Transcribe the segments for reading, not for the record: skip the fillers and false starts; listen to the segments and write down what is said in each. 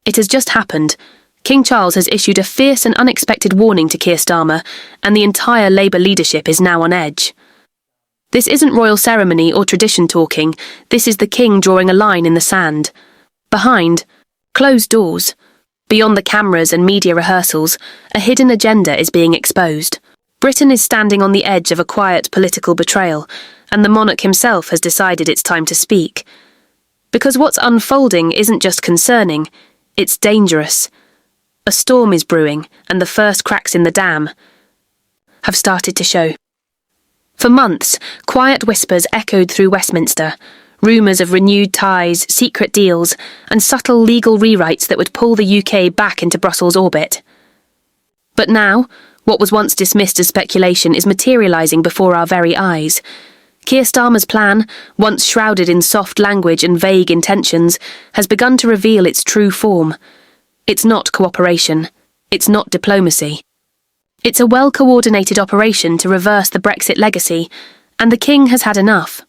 It has just happened. King Charles has issued a fierce and unexpected warning to Keir Starmer, and the entire Labour leadership is now on edge. This isn't royal ceremony or tradition talking, this is the King drawing a line in the sand. Behind, closed doors, beyond the cameras and media rehearsals, a hidden agenda is being exposed. Britain is standing on the edge of a quiet political betrayal, and the monarch himself has decided it's time to speak. Because what's unfolding isn't just concerning, it's dangerous. A storm is brewing, and the first cracks in the dam have started to show. For months, quiet whispers echoed through Westminster, rumours of renewed ties, secret deals, and subtle legal rewrites that would pull the UK back into Brussels' orbit. But now, what was once dismissed as speculation is materialising before our very eyes. Keir Starmer's plan, once shrouded in soft language and vague intentions, has begun to reveal its true form. It's not cooperation. It's not diplomacy. It's a well-coordinated operation to reverse the Brexit legacy, and the King has had enough.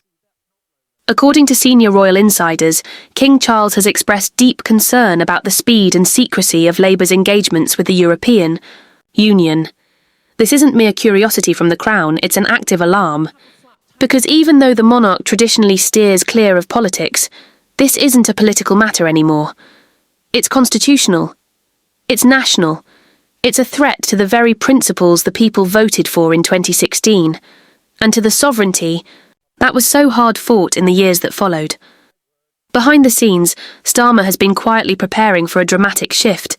According to senior royal insiders, King Charles has expressed deep concern about the speed and secrecy of Labour's engagements with the European Union. This isn't mere curiosity from the Crown, it's an active alarm. Because even though the monarch traditionally steers clear of politics, this isn't a political matter anymore. It's constitutional. It's national. It's a threat to the very principles the people voted for in 2016, and to the sovereignty that was so hard fought in the years that followed. Behind the scenes, Starmer has been quietly preparing for a dramatic shift.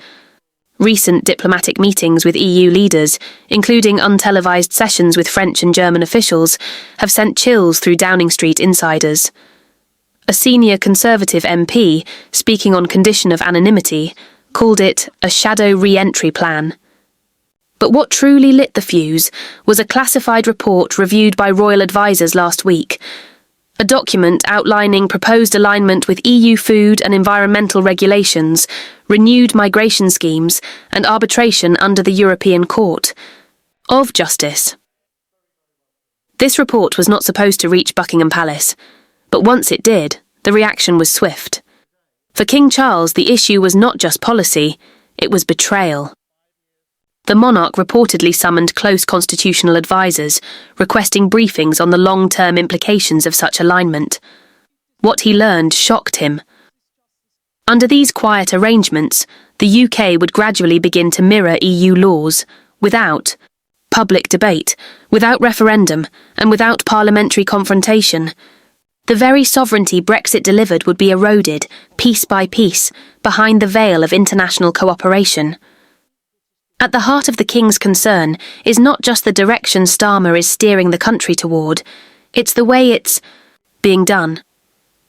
Recent diplomatic meetings with EU leaders, including untelevised sessions with French and German officials, have sent chills through Downing Street insiders. A senior Conservative MP, speaking on condition of anonymity, called it a shadow re-entry plan. But what truly lit the fuse was a classified report reviewed by royal advisers last week, a document outlining proposed alignment with EU food and environmental regulations, renewed migration schemes, and arbitration under the European Court of Justice. This report was not supposed to reach Buckingham Palace, but once it did, the reaction was swift. For King Charles, the issue was not just policy, it was betrayal. The monarch reportedly summoned close constitutional advisers, requesting briefings on the long-term implications of such alignment. What he learned shocked him. Under these quiet arrangements, the UK would gradually begin to mirror EU laws, without public debate, without referendum, and without parliamentary confrontation. The very sovereignty Brexit delivered would be eroded, piece by piece, behind the veil of international cooperation. At the heart of the King's concern is not just the direction Starmer is steering the country toward, it's the way it's being done.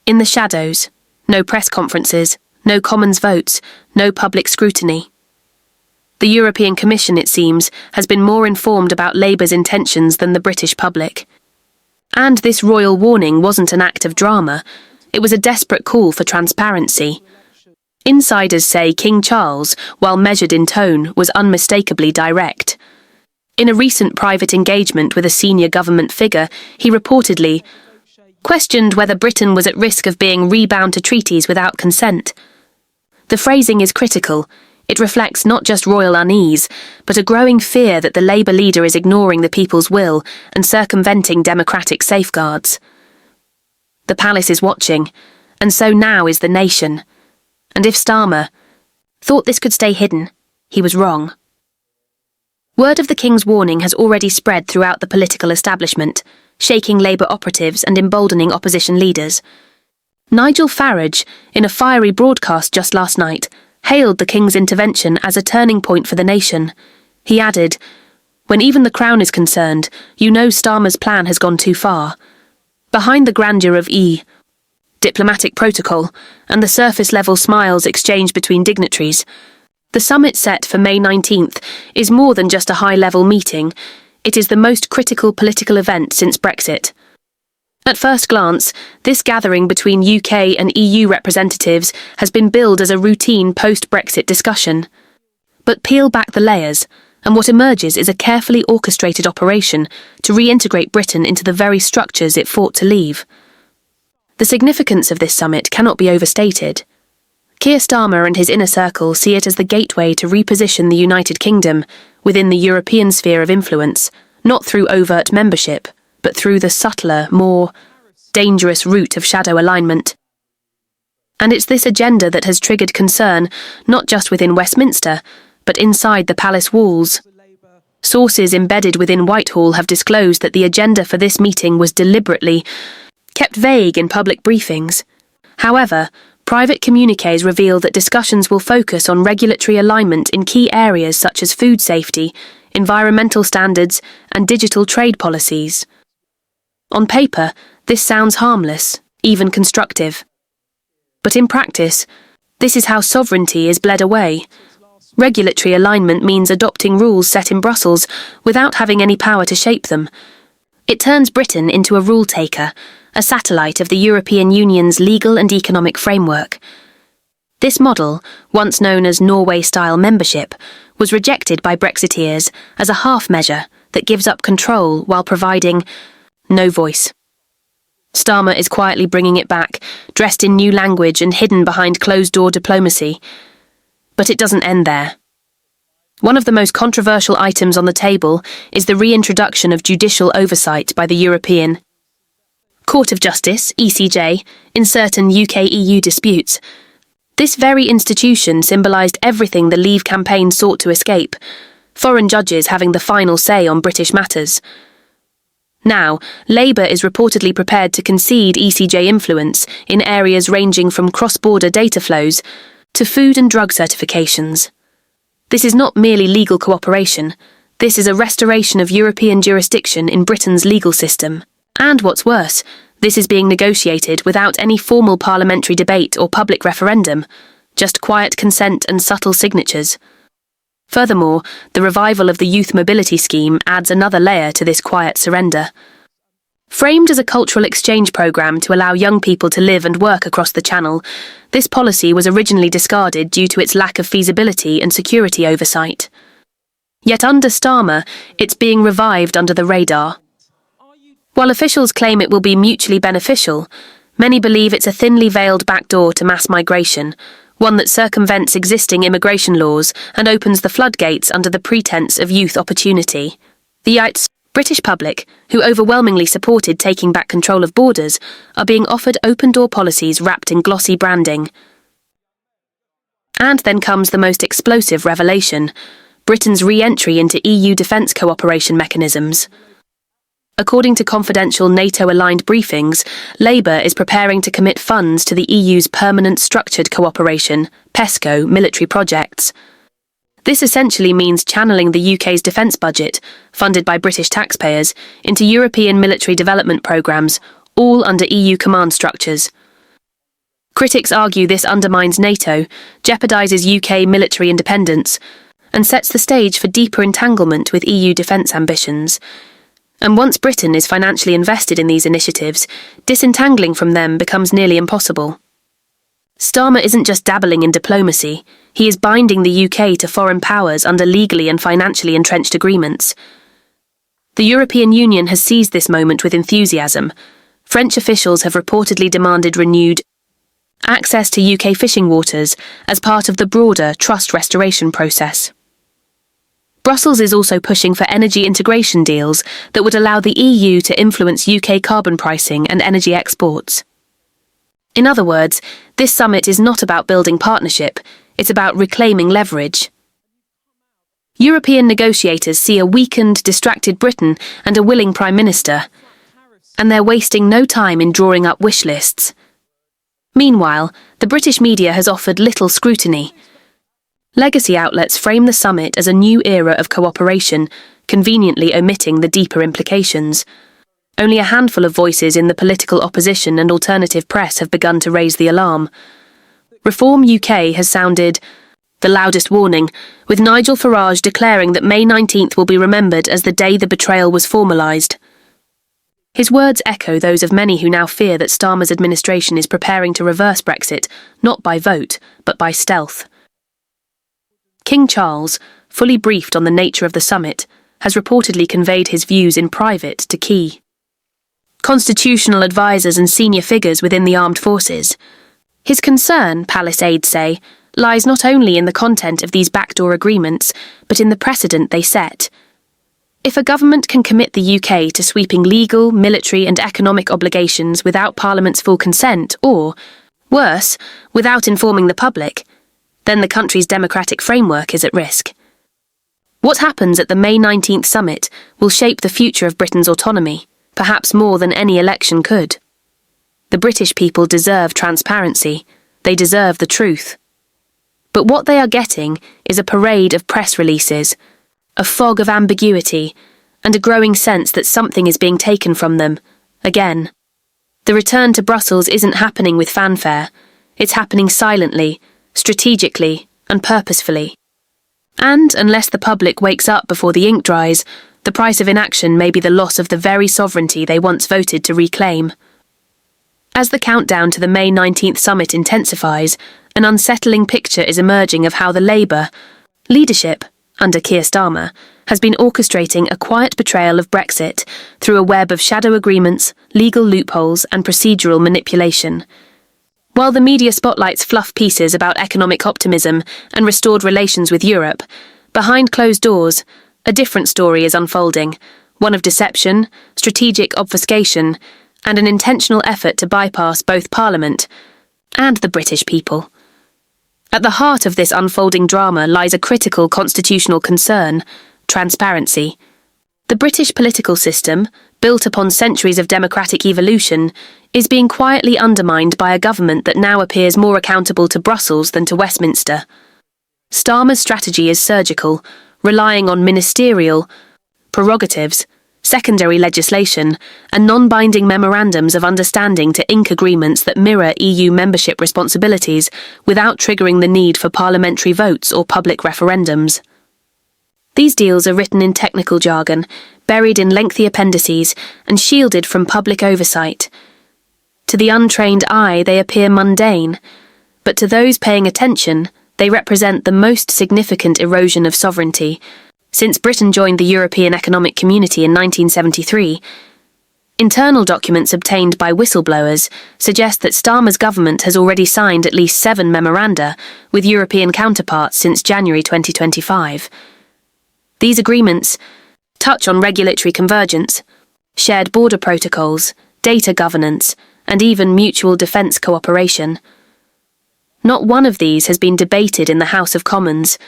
In the shadows, no press conferences, no Commons votes, no public scrutiny. The European Commission, it seems, has been more informed about Labour's intentions than the British public. And this royal warning wasn't an act of drama, it was a desperate call for transparency. Insiders say King Charles, while measured in tone, was unmistakably direct. In a recent private engagement with a senior government figure, he reportedly questioned whether Britain was at risk of being rebound to treaties without consent. The phrasing is critical. It reflects not just royal unease, but a growing fear that the Labour leader is ignoring the people's will and circumventing democratic safeguards. The palace is watching, and so now is the nation. And if Starmer thought this could stay hidden, he was wrong. Word of the King's warning has already spread throughout the political establishment, shaking Labour operatives and emboldening opposition leaders. Nigel Farage, in a fiery broadcast just last night, hailed the King's intervention as a turning point for the nation. He added, "When even the Crown is concerned, you know Starmer's plan has gone too far. Behind the grandeur of diplomatic protocol, and the surface-level smiles exchanged between dignitaries, the summit set for May 19th is more than just a high-level meeting. It is the most critical political event since Brexit." At first glance, this gathering between UK and EU representatives has been billed as a routine post-Brexit discussion. But peel back the layers, and what emerges is a carefully orchestrated operation to reintegrate Britain into the very structures it fought to leave. The significance of this summit cannot be overstated. Keir Starmer and his inner circle see it as the gateway to reposition the United Kingdom within the European sphere of influence, not through overt membership, but through the subtler, more dangerous route of shadow alignment. And it's this agenda that has triggered concern, not just within Westminster, but inside the palace walls. Sources embedded within Whitehall have disclosed that the agenda for this meeting was deliberately kept vague in public briefings. However, private communiques reveal that discussions will focus on regulatory alignment in key areas such as food safety, environmental standards, and digital trade policies. On paper, this sounds harmless, even constructive. But in practice, this is how sovereignty is bled away. Regulatory alignment means adopting rules set in Brussels without having any power to shape them. It turns Britain into a rule taker, a satellite of the European Union's legal and economic framework. This model, once known as Norway-style membership, was rejected by Brexiteers as a half measure that gives up control while providing no voice. Starmer is quietly bringing it back, dressed in new language and hidden behind closed-door diplomacy. But it doesn't end there. One of the most controversial items on the table is the reintroduction of judicial oversight by the European Court of Justice, ECJ, in certain UK-EU disputes. This very institution symbolised everything the Leave campaign sought to escape, foreign judges having the final say on British matters. Now, Labour is reportedly prepared to concede ECJ influence in areas ranging from cross-border data flows to food and drug certifications. This is not merely legal cooperation, this is a restoration of European jurisdiction in Britain's legal system. And what's worse, this is being negotiated without any formal parliamentary debate or public referendum, just quiet consent and subtle signatures. Furthermore, the revival of the Youth Mobility Scheme adds another layer to this quiet surrender. Framed as a cultural exchange programme to allow young people to live and work across the Channel, this policy was originally discarded due to its lack of feasibility and security oversight. Yet under Starmer, it's being revived under the radar. While officials claim it will be mutually beneficial, many believe it's a thinly veiled backdoor to mass migration, one that circumvents existing immigration laws and opens the floodgates under the pretense of youth opportunity. The British public, who overwhelmingly supported taking back control of borders, are being offered open-door policies wrapped in glossy branding. And then comes the most explosive revelation: Britain's re-entry into EU defence cooperation mechanisms. According to confidential NATO-aligned briefings, Labour is preparing to commit funds to the EU's Permanent Structured Cooperation, PESCO, military projects. This essentially means channeling the UK's defence budget, funded by British taxpayers, into European military development programmes, all under EU command structures. Critics argue this undermines NATO, jeopardises UK military independence, and sets the stage for deeper entanglement with EU defence ambitions. And once Britain is financially invested in these initiatives, disentangling from them becomes nearly impossible. Starmer isn't just dabbling in diplomacy, he is binding the UK to foreign powers under legally and financially entrenched agreements. The European Union has seized this moment with enthusiasm. French officials have reportedly demanded renewed access to UK fishing waters as part of the broader trust restoration process. Brussels is also pushing for energy integration deals that would allow the EU to influence UK carbon pricing and energy exports. In other words, this summit is not about building partnership, it's about reclaiming leverage. European negotiators see a weakened, distracted Britain and a willing Prime Minister, and they're wasting no time in drawing up wish lists. Meanwhile, the British media has offered little scrutiny. Legacy outlets frame the summit as a new era of cooperation, conveniently omitting the deeper implications. Only a handful of voices in the political opposition and alternative press have begun to raise the alarm. Reform UK has sounded the loudest warning, with Nigel Farage declaring that May 19th will be remembered as the day the betrayal was formalised. His words echo those of many who now fear that Starmer's administration is preparing to reverse Brexit, not by vote, but by stealth. King Charles, fully briefed on the nature of the summit, has reportedly conveyed his views in private to key constitutional advisers and senior figures within the armed forces. His concern, Palace aides say, lies not only in the content of these backdoor agreements, but in the precedent they set. If a government can commit the UK to sweeping legal, military and economic obligations without Parliament's full consent, or, worse, without informing the public, then the country's democratic framework is at risk. What happens at the May 19th summit will shape the future of Britain's autonomy, perhaps more than any election could. The British people deserve transparency. They deserve the truth. But what they are getting is a parade of press releases, a fog of ambiguity, and a growing sense that something is being taken from them, again. The return to Brussels isn't happening with fanfare. It's happening silently, strategically, and purposefully. And, unless the public wakes up before the ink dries, the price of inaction may be the loss of the very sovereignty they once voted to reclaim. As the countdown to the May 19th summit intensifies, an unsettling picture is emerging of how the Labour leadership, under Keir Starmer, has been orchestrating a quiet betrayal of Brexit through a web of shadow agreements, legal loopholes, and procedural manipulation. While the media spotlights fluff pieces about economic optimism and restored relations with Europe, behind closed doors, a different story is unfolding, one of deception, strategic obfuscation, and an intentional effort to bypass both Parliament and the British people. At the heart of this unfolding drama lies a critical constitutional concern: transparency. The British political system, built upon centuries of democratic evolution, is being quietly undermined by a government that now appears more accountable to Brussels than to Westminster. Starmer's strategy is surgical, relying on ministerial prerogatives, secondary legislation, and non-binding memorandums of understanding to ink agreements that mirror EU membership responsibilities without triggering the need for parliamentary votes or public referendums. These deals are written in technical jargon, buried in lengthy appendices, and shielded from public oversight. To the untrained eye, they appear mundane, but to those paying attention, they represent the most significant erosion of sovereignty since Britain joined the European Economic Community in 1973. Internal documents obtained by whistleblowers suggest that Starmer's government has already signed at least 7 memoranda with European counterparts since January 2025. These agreements touch on regulatory convergence, shared border protocols, data governance, and even mutual defence cooperation. Not one of these has been debated in the House of Commons.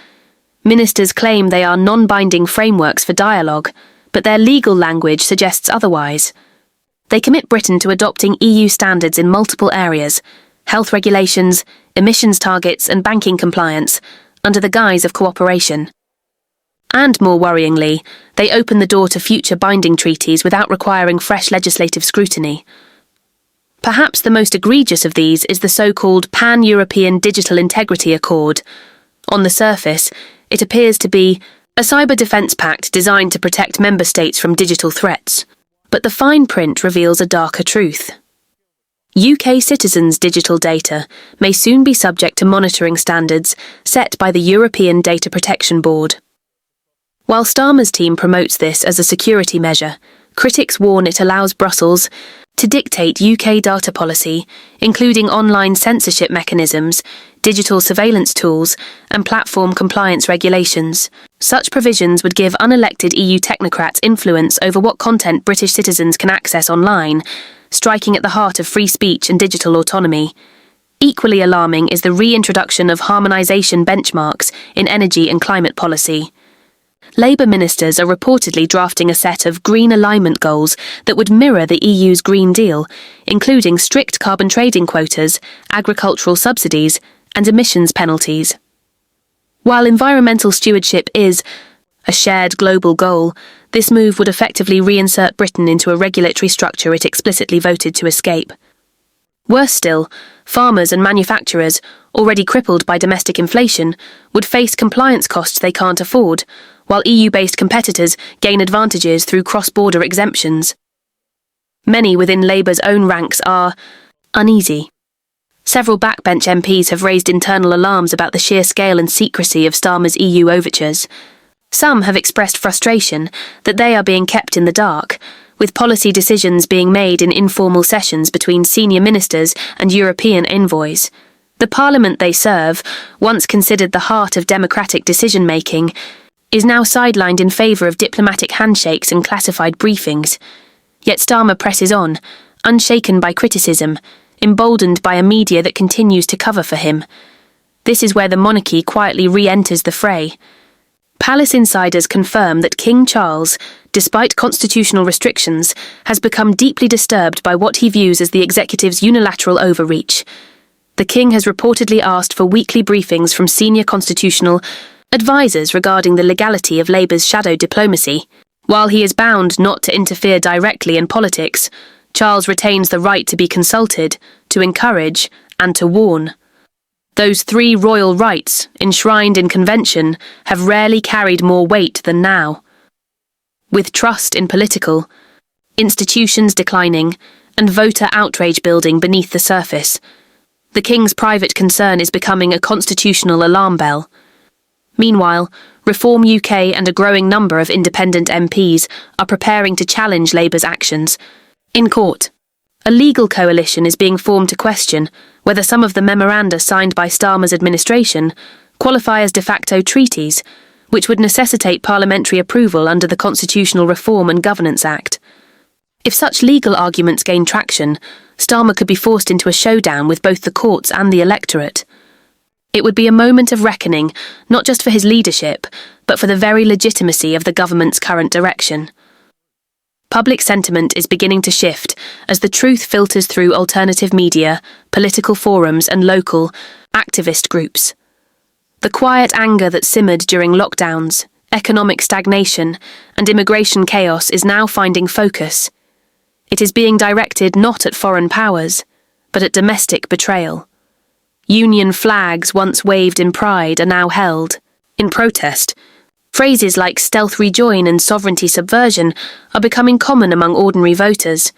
Ministers claim they are non-binding frameworks for dialogue, but their legal language suggests otherwise. They commit Britain to adopting EU standards in multiple areas: health regulations, emissions targets, and banking compliance, under the guise of cooperation. And more worryingly, they open the door to future binding treaties without requiring fresh legislative scrutiny. Perhaps the most egregious of these is the so-called Pan-European Digital Integrity Accord. On the surface, it appears to be a cyber defence pact designed to protect member states from digital threats. But the fine print reveals a darker truth. UK citizens' digital data may soon be subject to monitoring standards set by the European Data Protection Board. While Starmer's team promotes this as a security measure, critics warn it allows Brussels to dictate UK data policy, including online censorship mechanisms, digital surveillance tools, and platform compliance regulations. Such provisions would give unelected EU technocrats influence over what content British citizens can access online, striking at the heart of free speech and digital autonomy. Equally alarming is the reintroduction of harmonisation benchmarks in energy and climate policy. Labour ministers are reportedly drafting a set of green alignment goals that would mirror the EU's Green Deal, including strict carbon trading quotas, agricultural subsidies, and emissions penalties. While environmental stewardship is a shared global goal, this move would effectively reinsert Britain into a regulatory structure it explicitly voted to escape. Worse still, farmers and manufacturers, already crippled by domestic inflation, would face compliance costs they can't afford, while EU-based competitors gain advantages through cross-border exemptions. Many within Labour's own ranks are uneasy. Several backbench MPs have raised internal alarms about the sheer scale and secrecy of Starmer's EU overtures. Some have expressed frustration that they are being kept in the dark, with policy decisions being made in informal sessions between senior ministers and European envoys. The parliament they serve, once considered the heart of democratic decision-making, is now sidelined in favour of diplomatic handshakes and classified briefings. Yet Starmer presses on, unshaken by criticism, emboldened by a media that continues to cover for him. This is where the monarchy quietly re-enters the fray. Palace insiders confirm that King Charles, despite constitutional restrictions, has become deeply disturbed by what he views as the executive's unilateral overreach. The king has reportedly asked for weekly briefings from senior constitutional advisers regarding the legality of Labour's shadow diplomacy. While he is bound not to interfere directly in politics, Charles retains the right to be consulted, to encourage, and to warn. Those three royal rights, enshrined in convention, have rarely carried more weight than now. With trust in political institutions declining and voter outrage building beneath the surface, the king's private concern is becoming a constitutional alarm bell. Meanwhile, Reform UK and a growing number of independent MPs are preparing to challenge Labour's actions. In court, a legal coalition is being formed to question whether some of the memoranda signed by Starmer's administration qualify as de facto treaties, which would necessitate parliamentary approval under the Constitutional Reform and Governance Act. If such legal arguments gain traction, Starmer could be forced into a showdown with both the courts and the electorate. It would be a moment of reckoning, not just for his leadership, but for the very legitimacy of the government's current direction. Public sentiment is beginning to shift as the truth filters through alternative media, political forums, and local activist groups. The quiet anger that simmered during lockdowns, economic stagnation, and immigration chaos is now finding focus. It is being directed not at foreign powers, but at domestic betrayal. Union flags once waved in pride are now held in protest. Phrases like stealth rejoin and sovereignty subversion are becoming common among ordinary voters.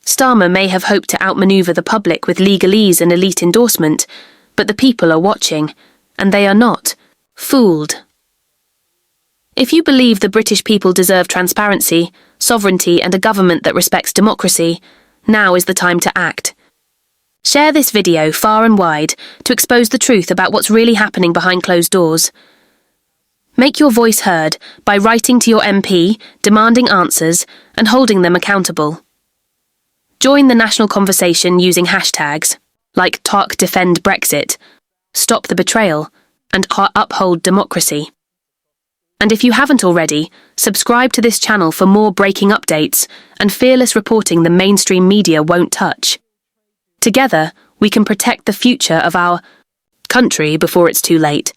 Starmer may have hoped to outmaneuver the public with legalese and elite endorsement, but the people are watching, and they are not fooled. If you believe the British people deserve transparency, sovereignty, and a government that respects democracy, now is the time to act. Share this video far and wide to expose the truth about what's really happening behind closed doors. Make your voice heard by writing to your MP, demanding answers, and holding them accountable. Join the national conversation using hashtags like #TalkDefendBrexit, Stop the Betrayal, and Uphold Democracy. And if you haven't already, subscribe to this channel for more breaking updates and fearless reporting the mainstream media won't touch. Together, we can protect the future of our country before it's too late.